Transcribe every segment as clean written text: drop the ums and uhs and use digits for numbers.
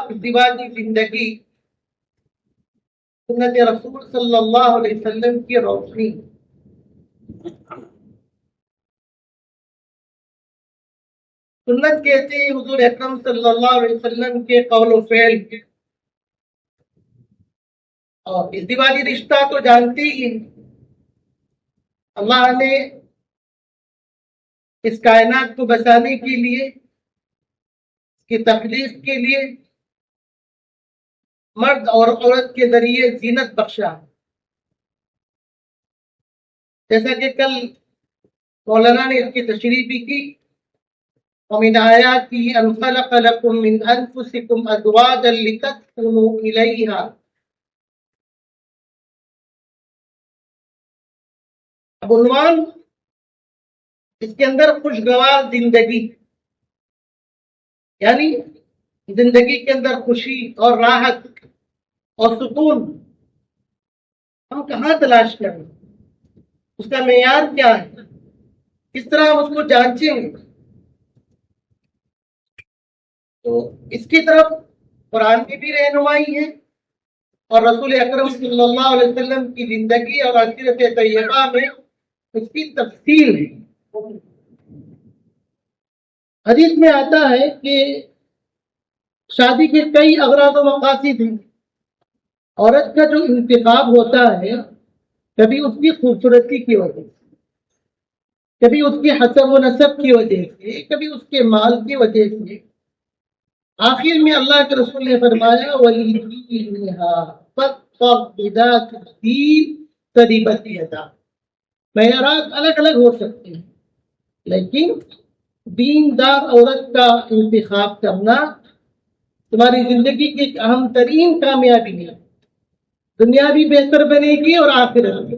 ازدواجی زندگی سنت رسول صلی اللہ علیہ وسلم کی روشنی. سنت کہتے ہیں حضور اکرم صلی اللہ علیہ وسلم کے قول و فعل. اور ازدواجی رشتہ تو جانتے ہی ہیں. اللہ نے اس کائنات کو بسانے کے لیے، اس کی تخلیق کے لیے مرد اور عورت کے ذریعے زینت بخشا. جیسا کہ کل مولانا نے اس کی تشریح بھی کی. وَمِنْ آيَاتِهِ أَنْ خَلَقَ لَكُم مِّنْ أَنفُسِكُمْ أَزْوَاجًا لِتَسْكُنُوا إِلَيْهَا. اب عنوان اس کے اندر خوشگوار زندگی، یعنی زندگی کے اندر خوشی اور راحت اور سکون ہم کہاں تلاش کریں، اس کا معیار کیا ہے، کس طرح ہم اس کو جانچیں گے. تو اس کی طرف قرآن کی بھی رہنمائی ہے اور رسول اکرم صلی اللہ علیہ وسلم کی زندگی اور سیرت طیبہ میں اس کی تفصیل ہے. حدیث میں آتا ہے کہ شادی کے کئی اغراض و مقاصد ہیں. عورت کا جو انتخاب ہوتا ہے کبھی اس کی خوبصورتی کی وجہ سے، کبھی اس کے حسب و نسب کی وجہ سے، کبھی اس کے مال کی وجہ سے. آخر میں اللہ کے رسول نے فرمایا وَلِدِينِهَا فَاظْفَرْ بِذَاتِ الدِّينِ تَرِبَتْ يَدَاكَ. معیارات الگ الگ ہو سکتے ہیں، لیکن دیندار عورت کا انتخاب کرنا تمہاری زندگی کی ایک اہم ترین کامیابی ہے. دنیا بھی بہتر بنے گی اور آخرت بھی.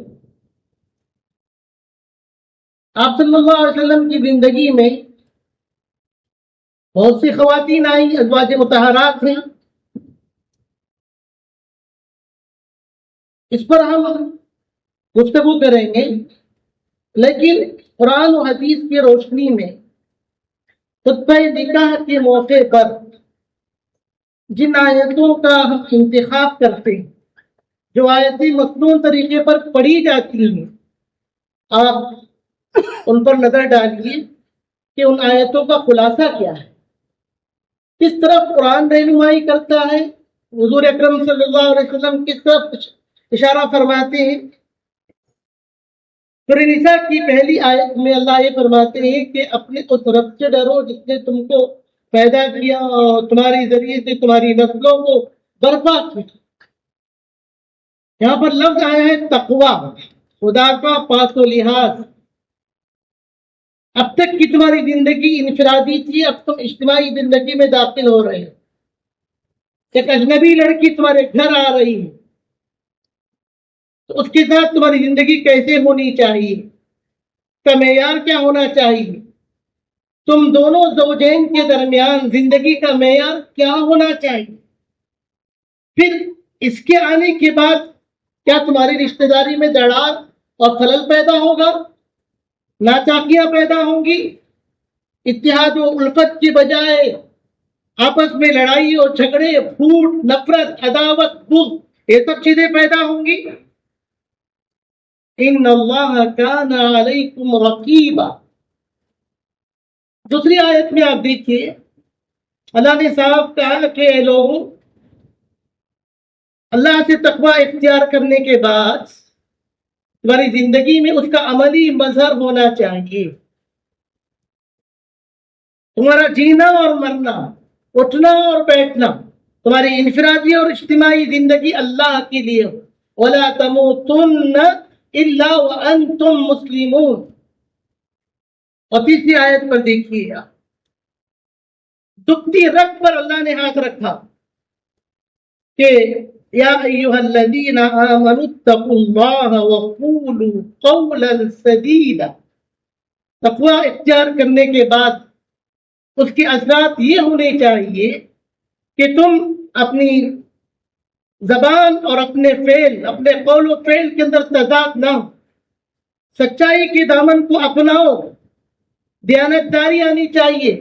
آپ صلی اللہ علیہ وسلم کی زندگی میں بہت سی خواتین آئیں، ازواج مطہرات ہیں. اس پر ہم گفتگو کریں گے، لیکن قرآن و حدیث کی روشنی میں خطبہ نکاح کے موقع پر جن آیتوں کا ہم انتخاب کرتے ہیں، جو آیتیں مصنون طریقے پر پڑھی جاتی ہیں، آپ ان پر نظر ڈالیے کہ ان آیتوں کا خلاصہ کیا ہے، کس طرف قرآن رہنمائی کرتا ہے، حضور اکرم صلی اللہ علیہ وسلم کس طرف اشارہ فرماتے ہیں. سورہ نساء کی پہلی آیت میں اللہ یہ فرماتے ہیں کہ اپنے اس رب سے ڈرو جس نے تم کو پیدا کیا اور تمہاری ذریعے سے تمہاری نسلوں کو برپا کیا. یہاں پر لفظ آیا ہے تقویٰ، خدا کا پاس و لحاظ. اب تک کی تمہاری زندگی انفرادی تھی، اب تم اجتماعی زندگی میں داخل ہو رہے ہو. ایک اجنبی لڑکی تمہارے گھر آ رہی ہے تو اس کے ساتھ تمہاری زندگی کیسے ہونی چاہیے، اس کا معیار کیا ہونا چاہیے. تم دونوں زوجین کے درمیان زندگی کا معیار کیا ہونا چاہیے. پھر اس کے آنے کے بعد کیا تمہاری رشتہ داری میں دراڑ اور خلل پیدا ہوگا، ناچاکیاں پیدا ہوں گی، اتحاد و الفت کی بجائے آپس میں لڑائی اور جھگڑے، پھوٹ، نفرت، عداوت، بغض، یہ سب چیزیں پیدا ہوں گی. ان اللہ کان علیکم رقیبا. دوسری آیت میں آپ دیکھیے اللہ نے صاحب کہا کہ اے لوگوں، اللہ سے تقوی اختیار کرنے کے بعد تمہاری زندگی میں اس کا عملی مظہر ہونا چاہیے. تمہارا جینا اور مرنا، اٹھنا اور بیٹھنا، تمہاری انفرادی اور اجتماعی زندگی اللہ کے لیے ہو. وَلَا تَمُوتُنَّ إِلَّا وَأَنْتُمْ مُسْلِمُونَ. اور تیسری آیت پر دیکھیے آپ، دکھتی رگ پر اللہ نے ہاتھ رکھا کہ یا ایھا الذین آمنوا اتقوا اللہ وقولوا قولا سدیدا. تقوی اختیار کرنے کے بعد اس کے اثرات یہ ہونے چاہیے کہ تم اپنی زبان اور اپنے فعل، اپنے قول و فعل کے اندر تضاد نہ ہو، سچائی کے دامن کو اپناؤ، دیانتداری آنی چاہیے،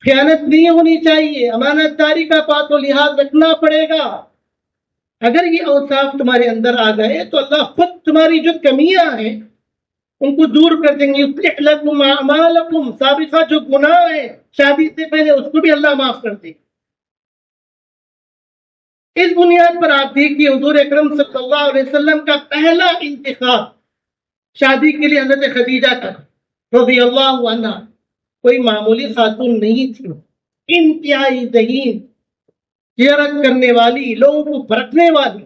خیانت نہیں ہونی چاہیے، امانت داری کا پاک و لحاظ رکھنا پڑے گا۔ اگر یہ اوصاف تمہارے اندر آ گئے تو اللہ خود تمہاری جو کمیاں ہیں ان کو دور کر دیں گے۔ یصلح لکم اعمالکم، سابقہ جو گناہ ہے شادی سے پہلے اس کو بھی اللہ معاف کر دے۔ اس بنیاد پر آپ دیکھیے حضور اکرم صلی اللہ علیہ وسلم کا پہلا انتخاب شادی کے لیے حضرت خدیجہ کا رضی اللہ عنہ کوئی معمولی خاتون نہیں تھی، انتہائی ذہین، غیرت کرنے والی، لوگوں کو بھڑکنے والی۔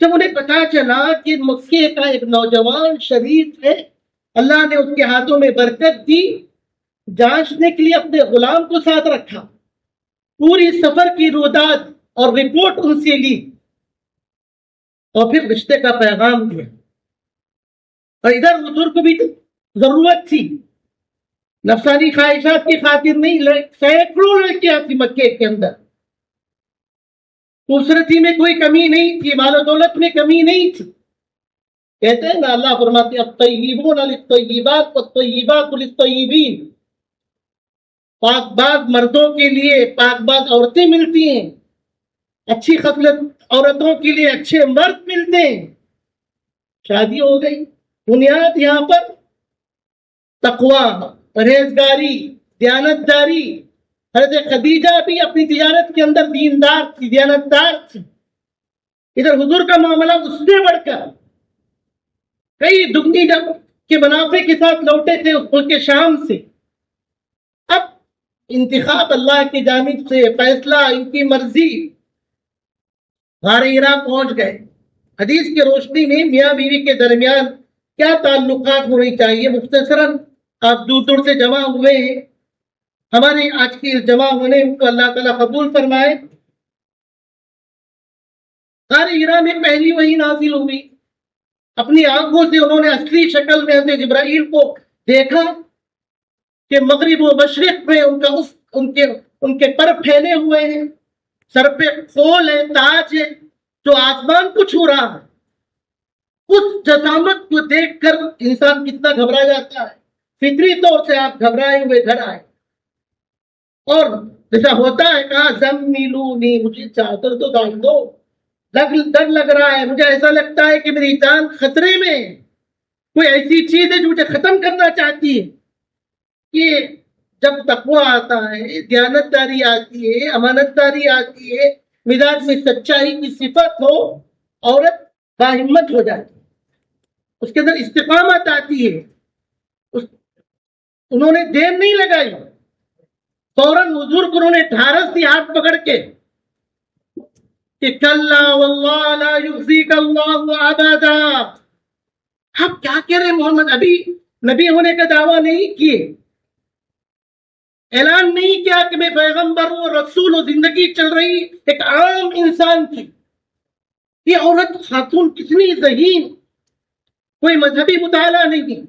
جب انہیں پتا چلا کہ مکے کا ایک نوجوان شریف ہے، اللہ نے اس کے ہاتھوں میں برکت دی، جانچنے کے لیے اپنے غلام کو ساتھ رکھا، پوری سفر کی روداد اور رپورٹ ان سے لی اور پھر رشتے کا پیغام دیا۔ اور ادھر حضور کو بھی ضرورت تھی، نفسانی خواہشات کی خاطر نہیں، سینکڑوں لڑکیاں تھی مکے کے اندر، خوبصورتی میں کوئی کمی نہیں تھی، مال و دولت میں کمی نہیں تھی۔ کہتے ہیں نا اللہ فرماتے ہیں الطیبون للطیبات والطیبات للطیبین، پاک باز مردوں کے لیے پاک باز عورتیں ملتی ہیں، اچھی خصلت عورتوں کے لیے اچھے مرد ملتے ہیں۔ شادی ہو گئی، بنیاد یہاں پر تقوی، پرہیزگاری، دیانتداری۔ حضرت خدیجہ بھی اپنی تجارت کے اندر دیندار تھی، دیانتدار تھی۔ ادھر حضور کا معاملہ اس سے بڑھ کر کئی دگنی کے منافع کے ساتھ لوٹے تھے اس ملک شام سے۔ اب انتخاب اللہ کی جانب سے، فیصلہ ان کی مرضی۔ غار ہرا پہنچ گئے۔ حدیث کی روشنی میں میاں بیوی کے درمیان کیا تعلقات ہونے چاہیے، مختصراً آپ دور دور سے جمع ہوئے ہیں، ہمارے آج کی جمع ہونے کو اللہ تعالیٰ قبول فرمائے۔ غار ہرا میں پہلی وحی نازل ہوئی، اپنی آنکھوں سے انہوں نے اصلی شکل میں حضرت جبرائیل کو دیکھا کہ مغرب و مشرق میں ان کے پر پھیلے ہوئے ہیں، سر پہ خول ہے، تاج ہے جو آسمان کو چھو رہا ہے۔ اس جسامت کو دیکھ کر انسان کتنا گھبرا جاتا ہے، فطری طور سے آپ گھبرائے ہوئے گھر آئے اور جیسا ہوتا ہے کہا زملونی، مجھے چادر تو ڈال دو، ڈر لگ رہا ہے، مجھے ایسا لگتا ہے کہ میری جان خطرے میں، کوئی ایسی چیز ہے جو مجھے ختم کرنا چاہتی ہے۔ کہ جب تقویٰ آتا ہے، دیانتداری آتی ہے، امانت داری آتی ہے، مزاج میں سچائی کی صفت ہو، عورت باہمت ہو جاتی ہے، اس کے اندر استقامت آتی ہے۔ انہوں نے دیر نہیں لگائی، فوراً حضور کو انہوں نے ڈھارس دی ہاتھ پکڑ کے کہ کلا واللہ لا یخزیک اللہ ابدا۔ آپ کیا کہہ رہے ہیں محمد، ابھی نبی ہونے کا دعویٰ نہیں کیے، اعلان نہیں کیا کہ میں پیغمبر ہوں، رسول ہوں، زندگی چل رہی ایک عام انسان کی۔ یہ عورت خاتون کتنی ذہین، کوئی مذہبی مطالعہ نہیں،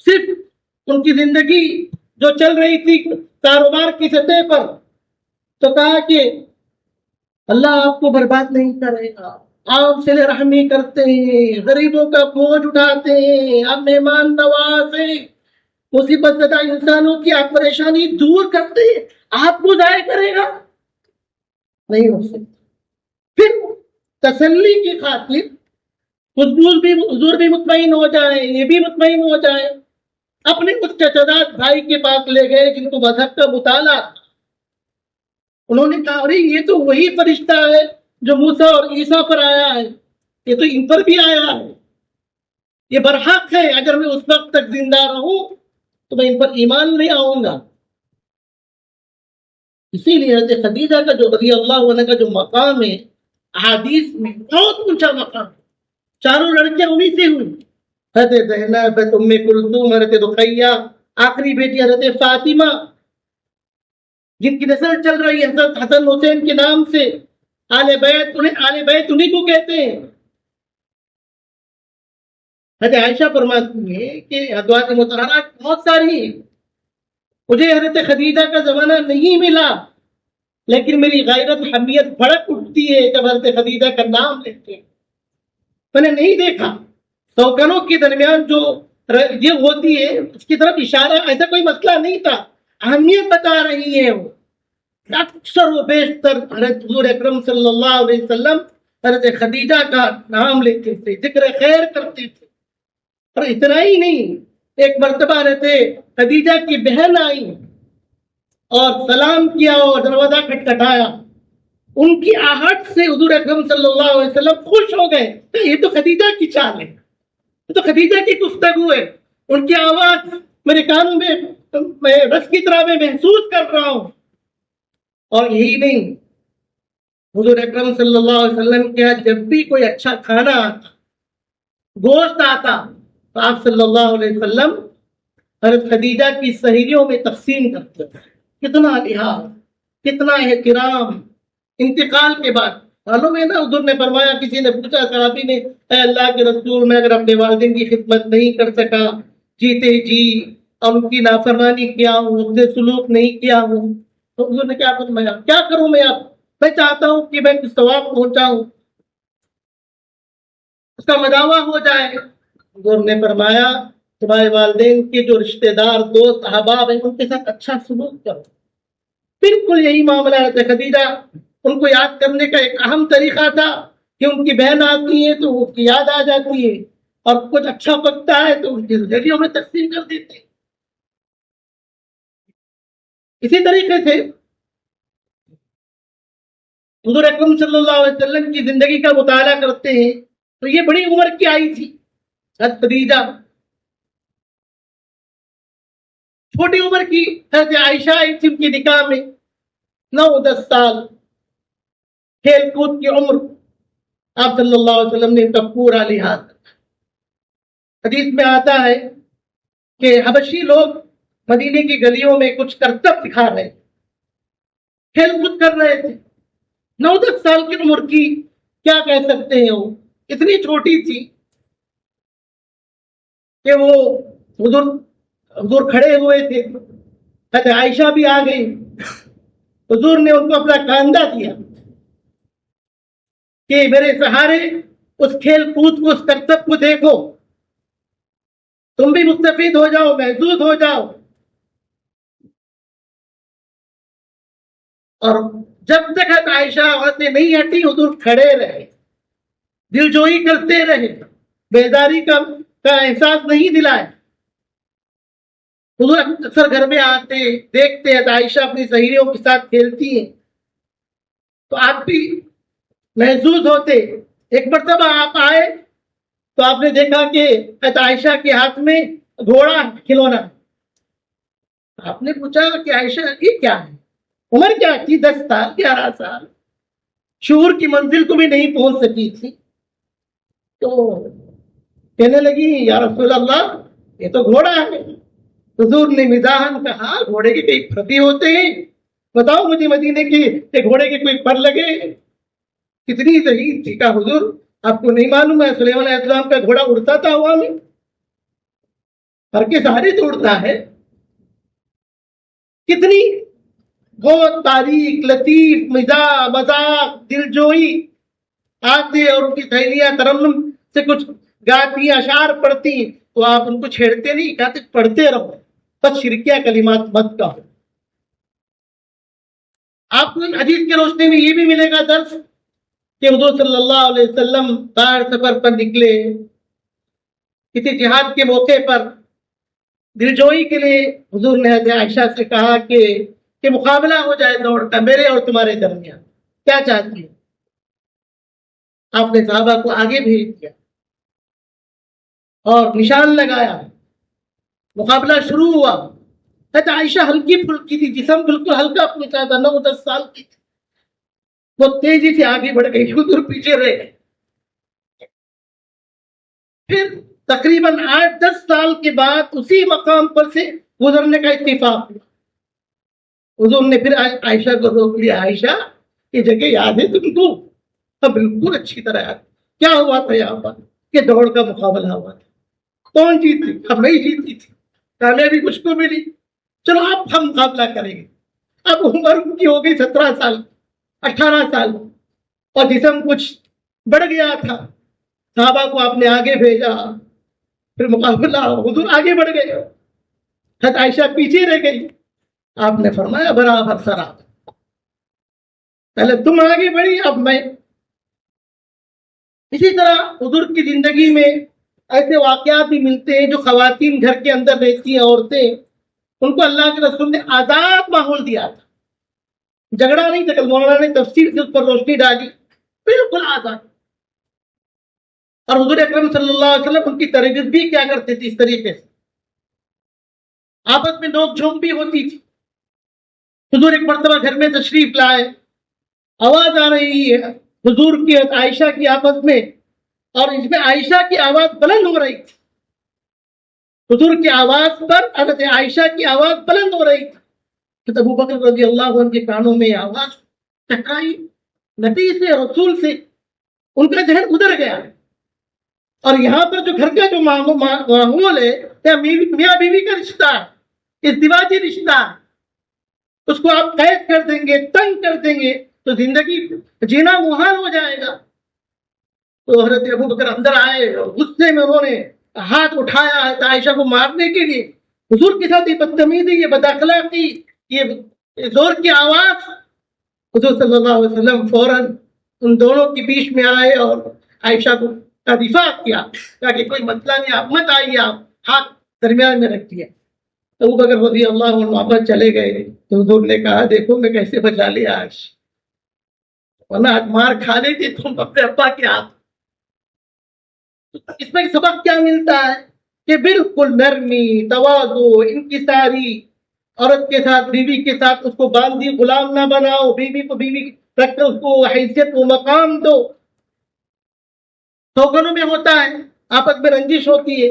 صرف ان کی زندگی جو چل رہی تھی کاروبار کی سطح پر، تو کہا کہ اللہ آپ کو برباد نہیں کرے گا، آپ صلہ رحمی کرتے ہیں، غریبوں کا بوجھ اٹھاتے ہیں، آپ مہمان نواز ہیں، مصیبت زدہ انسانوں کی آپ پریشانی دور کرتے ہیں، آپ کو ضائع کرے گا؟ نہیں ہو سکتا۔ پھر تسلی کی خاطر حضور بھی مطمئن ہو جائے، یہ بھی مطمئن ہو جائے، اپنے کچھ چچاداد بھائی کے پاس لے گئے جن کو مذہب کا مطالعہ تھا۔ انہوں نے کہا ارے یہ تو وہی فرشتہ ہے جو موسیٰ اور عیسیٰ پر آیا ہے، یہ تو ان پر بھی آیا ہے، یہ برحق ہے، اگر میں اس وقت تک زندہ رہوں تو میں ان پر ایمان لے آؤں گا۔ اسی لیے حضرت خدیجہ کا جو رضی اللہ عنہ کا جو مقام ہے احادیث میں بہت اونچا مقام، چاروں لڑکیاں انہی سے ہوئی، حضرت زینب، حضرت ام کلثوم، حضرت رقیہ، آخری بیٹی حضرت فاطمہ، جن کی نسل چل رہی ہے حضرت حسن حسین کے نام سے، آل بیت انہی کو کہتے ہیں۔ حضرت عائشہ فرماتی ہے کہ ازواج مطہرات بہت ساری ہیں، مجھے حضرت خدیجہ کا زمانہ نہیں ملا، لیکن میری غیرت حمیت بھڑک اٹھتی ہے جب حضرت خدیجہ کا نام لیتے ہیں۔ میں نے نہیں دیکھا سوکنوں کے درمیان جو یہ ہوتی ہے اس کی طرف اشارہ، ایسا کوئی مسئلہ نہیں تھا، اہمیت بتا رہی ہیں وہ اکثر و بیشتر حضرت حضور اکرم صلی اللہ علیہ وسلم حضرت خدیجہ کا نام لیتے تھے، ذکر خیر کرتے تھے. اور اتنا ہی نہیں، ایک مرتبہ حضرت خدیجہ کی بہن آئی اور سلام کیا اور دروازہ کھٹکھٹایا. ان کی آہٹ سے حضور اکرم صلی اللہ علیہ وسلم خوش ہو گئے کہ یہ تو خدیجہ کی چال ہے، یہ تو خدیجہ کی گفتگو ہے. ان کی آواز میرے کانوں میں رس کی طرح میں محسوس کر رہا ہوں. اور یہی نہیں، حضور اکرم صلی اللہ علیہ وسلم کے جب بھی کوئی اچھا کھانا آتا، گوشت آتا، تو آپ صلی اللہ علیہ وسلم حضرت خدیجہ کی سہیلیوں میں تقسیم کرتے تھے. کتنا لحاظ، کتنا احترام. انتقال کے بعد معلوم ہے نا، حضور نے فرمایا، کسی نے پوچھا صحابی نے، اے اللہ کے رسول، میں اگر اپنے والدین کی خدمت نہیں کر سکا جیتے جی اور ان کی نافرمانی کیا ہوں، ان سے سلوک نہیں کیا ہوں، تو حضور نے کیا فرمایا، کیا کروں میں چاہتا ہوں کہ میں کچھ ثواب پہنچاؤں، اس کا مداوع ہو جائے. حضور نے فرمایا تمہارے والدین کے جو رشتہ دار، دوست، احباب ہیں، ان کے ساتھ اچھا سلوک کرو. بالکل یہی معاملہ ہے. خدیجہ ان کو یاد کرنے کا ایک اہم طریقہ تھا کہ ان کی بہن آتی ہے تو اس کی یاد آ جاتی ہے، اور کچھ اچھا پکتا ہے تو ان کی ذریعوں میں تقسیم کر دیتے ہیں. اسی طریقے سے حضور اکرم صلی اللہ علیہ وسلم کی زندگی کا مطالعہ کرتے ہیں تو یہ بڑی عمر کی آئی تھی حضرت خدیجہ، چھوٹی عمر کی حضرت عائشہ آئی تھی ان کی نکاح میں، 9-10 سال کھیل کود کی عمر. آپ صلی اللہ علیہ وسلم نے ان کا پورا لحاظ. حدیث میں آتا ہے کہ حبشی لوگ مدینے کی گلیوں میں کچھ کرتب دکھا رہے، کھیل کود کر رہے تھے. 9-10 سال کی عمر کی، کیا کہہ سکتے ہیں، وہ اتنی چھوٹی تھی کہ وہ حضور کھڑے ہوئے تھے، حضرت عائشہ بھی آ گئی. حضور نے ان کو اپنا کاندھا دیا کہ میرے سہارے اس کھیل کود کو، اس کرتب کو دیکھو، تم بھی مستفید ہو جاؤ، محظوظ ہو جاؤ. اور جب تک عائشہ وہاں سے نہیں ہٹی، حضور کھڑے رہے، دل جوئی کرتے رہے، بیداری کا احساس نہیں دلائے. حضور اکثر گھر میں آتے، دیکھتے ہیں عائشہ اپنی سہیلیوں کے ساتھ کھیلتی ہیں تو آپ بھی محظوظ ہوتے. ایک مرتبہ آپ آئے تو آپ نے دیکھا کہ عائشہ کے ہاتھ میں گھوڑا کھلونا. آپ نے پوچھا کہ عائشہ یہ کیا ہے؟ عمر کیا تھی؟ 10 سال 11 سال، شعور کی منزل کو بھی نہیں پہنچ سکی تھی. تو کہنے لگی یا رسول اللہ یہ تو گھوڑا ہے. حضور نے مزاحن کہا گھوڑے کے کئی پھردی ہوتے ہیں، بتاؤ مجھے مدینے کے گھوڑے کے کوئی پر لگے. کتنی صحیح تھی. کہا حضور آپ کو نہیں معلوم ہے سلیمان علیہ السلام کا گھوڑا اڑتا تھا ہوا میں، پر کے سہارے تو اڑتا ہے. کتنی بہت باریک لطیف مذاق دل جوئی آتے، اور ان کی سہیلیاں ترنم سے کچھ گاتی، اشعار پڑھتی تو آپ ان کو چھیڑتے نہیں، کہتے پڑھتے رہو، بس شرکیہ کلمات مت کہو. آپ کو حدیث کی روشنی میں یہ بھی ملے گا درس کہ حضور صلی اللہ علیہ وسلم باہر سفر پر نکلے، کسی جہاد کے موقع پر دلجوئی کے لیے حضور نے حضرت عائشہ سے کہا کہ مقابلہ ہو جائے دوڑ کا میرے اور تمہارے درمیان، کیا چاہتی ہے؟ آپ نے صحابہ کو آگے بھیج دیا اور نشان لگایا، مقابلہ شروع ہوا. حضرت عائشہ ہلکی پھلکی تھی، جسم بالکل ہلکا پھلکا تھا، 9-10 سال کی تھی. وہ تیزی سے آگے بڑھ گئی، حضور پیچھے رہ گئے. پھر تقریباً 8-10 سال کے بعد اسی مقام پر سے گزرنے کا اتفاق ہوا. حضور نے پھر عائشہ کو روک لیا، عائشہ یہ جگہ یاد ہے تم کو؟ بالکل اچھی طرح یاد. کیا ہوا تھا یہاں پر؟ کہ دوڑ کا مقابلہ ہوا تھا. کون جیتی؟ ہم نہیں جیتی تھی، کامیابی مجھ کو ملی. چلو اب ہم مقابلہ کریں گے. اب عمر ان کی ہو گئی 17 سال 18 سال اور جسم کچھ بڑھ گیا تھا. صحابہ کو آپ نے آگے بھیجا، پھر مقابلہ، حضور آگے بڑھ گئے، حضرت عائشہ پیچھے رہ گئی. آپ نے فرمایا برابر سرا، پہلے تم آگے بڑھی اب میں۔ اسی طرح حضور کی زندگی میں ایسے واقعات بھی ملتے ہیں جو خواتین گھر کے اندر رہتی ہیں، عورتیں، ان کو اللہ کے رسول نے آزاد ماحول دیا تھا، جھگڑا نہیں تھا۔ مولانا نے تفصیل سے اس پر روشنی ڈالی، بالکل آزاد۔ اور حضور اکرم صلی اللہ علیہ وسلم ان کی تربیت بھی کیا کرتے تھے اس طریقے سے، آپس میں نوک جھونک بھی ہوتی تھی۔ حضور ایک مرتبہ گھر میں تشریف لائے، آواز آ رہی ہے حضور کی عائشہ کی آپس میں، اور اس میں عائشہ کی آواز بلند ہو رہی تھی، حضور کی آواز پر حضرت عائشہ کی آواز بلند ہو رہی تھی۔ ابو بکر رضی اللہ عنہ کے کانوں میں آواز ٹکرائی، نبی سے، رسول سے ان کا ذہن ادھر گیا۔ اور یہاں پر جو گھر کا جو ماحول ہے، میاں بیوی کا رشتہ، ازدواجی رشتہ، اس کو آپ قید کر دیں گے، تنگ کر دیں گے تو زندگی جینا محال ہو جائے گا۔ تو حضرت ابو بکر اندر آئے اور غصے میں انہوں نے ہاتھ اٹھایا ہے عائشہ کو مارنے کے لیے۔ حضور کے ساتھ یہ بدتمیزی، یہ بداخلاقی، یہ زور کی آواز، حضور صلی اللہ علیہ وسلم فوراً ان دونوں کے بیچ میں آئے اور عائشہ کو کا دفاع کیا، کہا کہ کوئی مسئلہ نہیں، آپ مت آئیے، آپ ہاتھ درمیان میں رکھیے۔ ابو بکر رضی اللہ عنہ واپس چلے گئے تو حضور نے کہا دیکھو میں کیسے بچا لیا آج، ورنہ آج مار کھا لیتے تم اپنے ابا کے ہاتھ۔ اس میں سبق کیا ملتا ہے کہ بالکل نرمی، تواضع، انکساری، عورت کے ساتھ، بیوی کے ساتھ اس کو باندھی غلام نہ بناؤ، بیوی کو بیوی رکھ کر اس کو حیثیت و مقام دو۔ توکنوں میں ہوتا ہے، آپس میں رنجش ہوتی ہے۔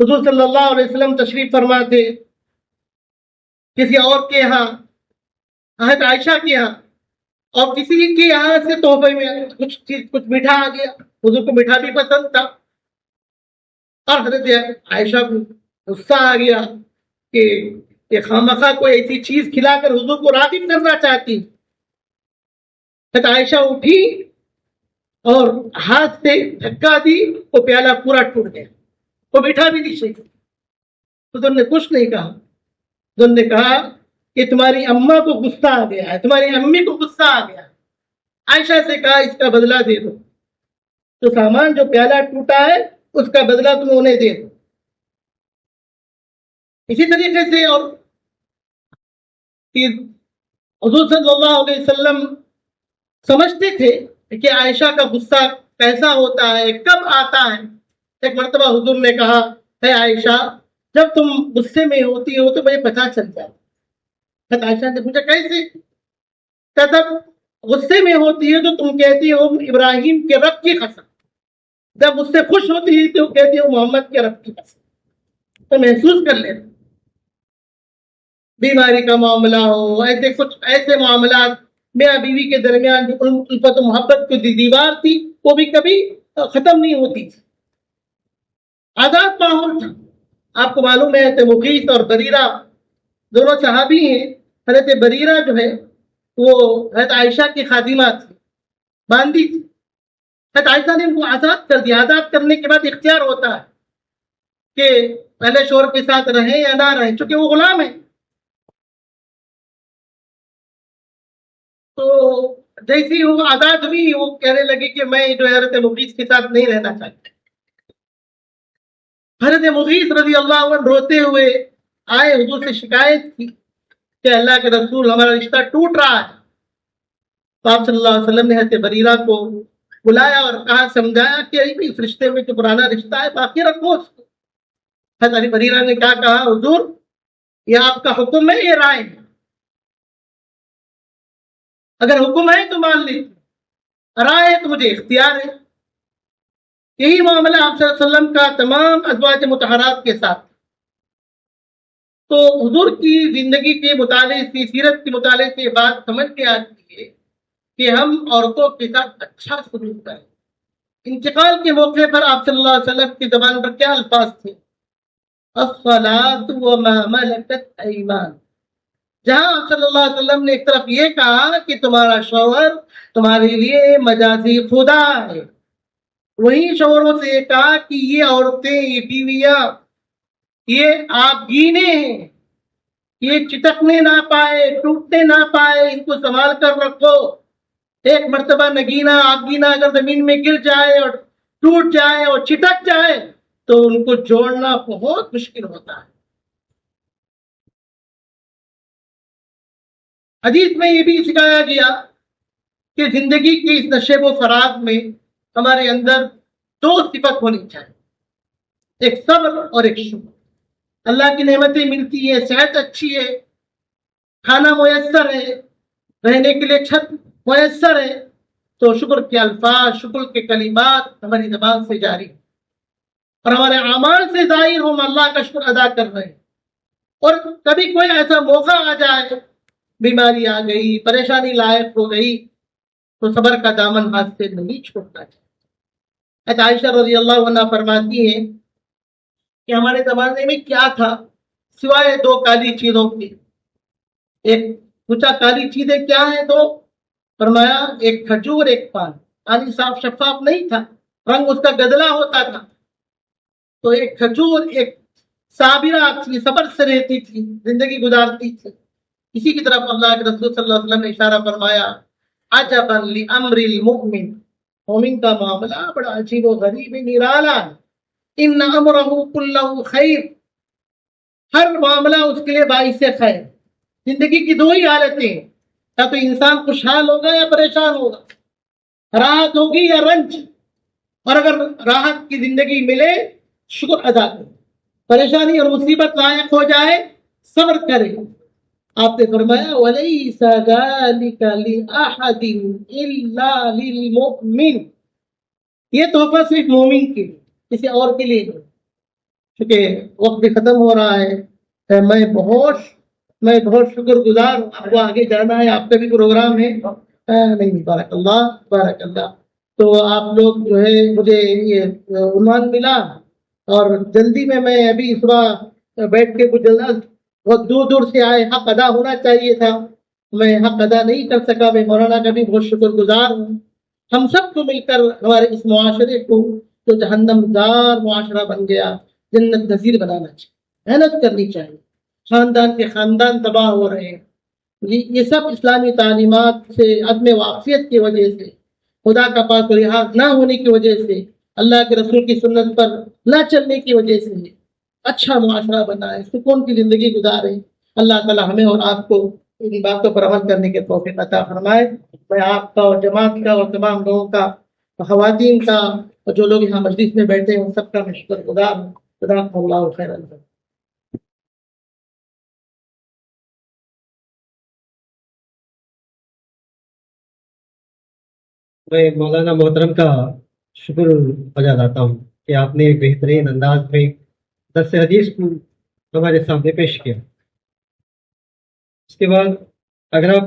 حضور صلی اللہ علیہ وسلم تشریف فرما تھے کسی اور کے یہاں، حضرت عائشہ کے یہاں، اور کسی کے یہاں سے تحفے میں کچھ میٹھا آ گیا، حضور کو میٹھا بھی پسند تھا، اور حضرت عائشہ کو غصہ آ گیا کہ خامخواہ کوئی ایسی چیز کھلا کر حضور کو راغب کرنا چاہتی۔ حضرت عائشہ اٹھی اور ہاتھ سے دھکا دی، وہ پیالہ پورا ٹوٹ گیا، وہ میٹھا بھی نہیں شکا۔ حضور نے کچھ نہیں کہا، حضور نے کہا کہ تمہاری اماں کو غصہ آ گیا ہے، تمہاری امی کو غصہ آ گیا ہے۔ عائشہ سے کہا اس کا بدلہ دے دو، تو سامان جو پیالہ ٹوٹا ہے اس کا بدلہ تم انہیں دے دو۔ اسی طریقے سے اور حضور صلی اللہ علیہ وسلم سمجھتے تھے کہ عائشہ کا غصہ کیسا ہوتا ہے، کب آتا ہے۔ ایک مرتبہ حضور نے کہا ہے عائشہ جب تم غصے میں ہوتی ہو تو مجھے پتہ چل جاتا۔ عائشہ نے پوچھا کیسے؟ جب غصے میں ہوتی ہے تو تم کہتی ہو ابراہیم کے رب کی قسم، جب اس سے خوش ہوتی ہے تو کہتی ہو محمد کے رب کی قسم۔ تو محسوس کر لیتے، بیماری کا معاملہ ہو، ایسے معاملات میاں بیوی کے درمیان جو الفت و محبت کی دیوار تھی وہ بھی کبھی ختم نہیں ہوتی تھی، آزاد ماحول تھا۔ آپ کو معلوم ہے کہ مغیث اور بریرہ دونوں صحابی ہیں۔ حضرت بریرہ جو ہے وہ حضرت عائشہ کی خادمہ تھی، باندھی تھی، حضرت عائشہ نے ان کو آزاد کر دیا۔ آزاد کرنے کے بعد اختیار ہوتا ہے کہ پہلے شوہر کے ساتھ رہیں یا نہ رہیں، چونکہ وہ غلام ہے۔ تو جیسی وہ آزاد ہوئی وہ کہنے لگی کہ میں جو حضرت مغیث کے ساتھ نہیں رہنا چاہتی۔ حضرت مغیث رضی اللہ عنہ روتے ہوئے آئے، حضور سے شکایت کی کہ اللہ کے رسول ہمارا رشتہ ٹوٹ رہا ہے۔ تو آپ صلی اللہ علیہ وسلم نے حضرت بریرہ کو بلایا اور کہا، سمجھایا کہ اس رشتے میں جو پرانا رشتہ ہے باقی رکھو اس کو۔ حضرت بریرہ نے کیا کہا، حضور یہ آپ کا حکم ہے، یہ رائے ہے، اگر حکم ہے تو مان لیجیے، رائے ہے تو مجھے اختیار ہے۔ یہی معاملہ آپ صلی اللہ علیہ وسلم کا تمام ازواج مطہرات کے ساتھ۔ تو حضور کی زندگی کے مطالعے سے، سیرت کے مطالعے سے یہ بات سمجھ میں آتی ہے کہ ہم عورتوں کے ساتھ اچھا سلوک کریں۔ انتقال کے موقع پر آپ صلی اللہ علیہ وسلم کی زبان پر کیا الفاظ تھے؟ الصلاۃ وما ملکت ایمان۔ جہاں آپ صلی اللہ علیہ وسلم نے ایک طرف یہ کہا کہ تمہارا شوہر تمہارے لیے مجازی خدا ہے، وہیں شوہروں سے یہ کہا کہ یہ عورتیں، یہ بیویاں، یہ آپ گینے ہیں، یہ چٹکنے نہ پائے، ٹوٹنے نہ پائے، ان کو سنبھال کر رکھو. ایک مرتبہ نگینا آگینا اگر زمین میں گر جائے اور ٹوٹ جائے اور چٹک جائے تو ان کو جوڑنا بہت مشکل ہوتا ہے. حدیث میں یہ بھی سکھایا گیا کہ زندگی کے اس نشیب و فراز میں ہمارے اندر دو صفت ہونی چاہیے، ایک صبر اور ایک شکر. اللہ کی نعمتیں ملتی ہیں، صحت اچھی ہے، کھانا میسر ہے، رہنے کے لیے چھت میسر ہے، تو شکر کے الفاظ، شکر کے کلمات ہماری زبان سے جاری اور ہمارے اعمال سے ظاہر ہم اللہ کا شکر ادا کر رہے ہیں. اور کبھی کوئی ایسا موقع آ جائے، بیماری آ گئی، پریشانی لائق ہو گئی، تو صبر کا دامن ہاتھ سے نہیں چھوڑنا چاہیے. عائشہ رضی اللہ عنہ فرماتی ہیں کہ ہمارے زمانے میں کیا تھا سوائے دو کالی چیزوں کی. ایک پوچھا کالی چیزیں کیا ہیں؟ تو فرمایا ایک کھجور ایک پان. پانی صاف شفاف نہیں تھا، رنگ اس کا گدلا ہوتا تھا. تو ایک کھجور ایک صابرہ تھی، صبر سے رہتی تھی، زندگی گزارتی تھی. اسی کی طرف اللہ کے رسول صلی اللہ علیہ وسلم نے اشارہ فرمایا عجبا لامر المؤمن، مومن کا معاملہ بڑا عجیب و غریب نرالا ہے. ان امرہ کلہ خیر، ہر معاملہ اس کے لیے باعث خیر. زندگی کی دو ہی حالتیں ہیں، یا تو انسان خوشحال ہوگا یا پریشان ہوگا، راحت ہوگی یا رنج. اور اگر راحت کی زندگی ملے شکر ادا کرے، پریشانی اور مصیبت لائق ہو جائے صبر کرے. آپ نے فرمایا وَلَيْسَ ذَلِكَ لِأَحَدٍ إِلَّا لِلْمُؤْمِنِ، یہ تحفہ صرف مومن کے لیے، کسی اور کے لیے نہیں. کیونکہ وقت بھی ختم ہو رہا ہے. میں بہت شکر گزار ہوں. آپ کو آگے جانا ہے، آپ کا بھی پروگرام ہے. نہیں، بارک اللہ بارک اللہ. تو آپ لوگ جو ہے مجھے یہ عنوان ملا اور جلدی میں ابھی صبح بیٹھ کے کچھ جلد بہت دور دور سے آئے، حق ادا ہونا چاہیے تھا، میں حق ادا نہیں کر سکا. میں مولانا کا بھی بہت شکر گزار ہوں. ہم سب کو مل کر ہمارے اس معاشرے کو جو جہنم دار معاشرہ بن گیا جنت نظیر بنانا چاہیے. محنت کرنی چاہیے. خاندان کے خاندان تباہ ہو رہے ہیں. یہ سب اسلامی تعلیمات سے عدم واقفیت کی وجہ سے، خدا کا پاک و لحاظ نہ ہونے کی وجہ سے، اللہ کے رسول کی سنت پر نہ چلنے کی وجہ سے اچھا معاشرہ بنائے، سکون کی زندگی گزارے. اللہ تعالی ہمیں اور آپ کو ان باتوں پر عمل کرنے کے توفیق عطا فرمائے. میں آپ کا اور جماعت کا اور تمام لوگوں کا، خواتین کا اور جو لوگ یہاں مجلس میں بیٹھے ہیں ان سب کا میں شکر گزار ہوں. جزاکم اللہ خیرا. میں مولانا محترم کا شکر ادا کرتا ہوں کہ آپ نے بہترین انداز میں درس حدیث کو ہمارے سامنے پیش کیا. اس کے بعد اگر آپ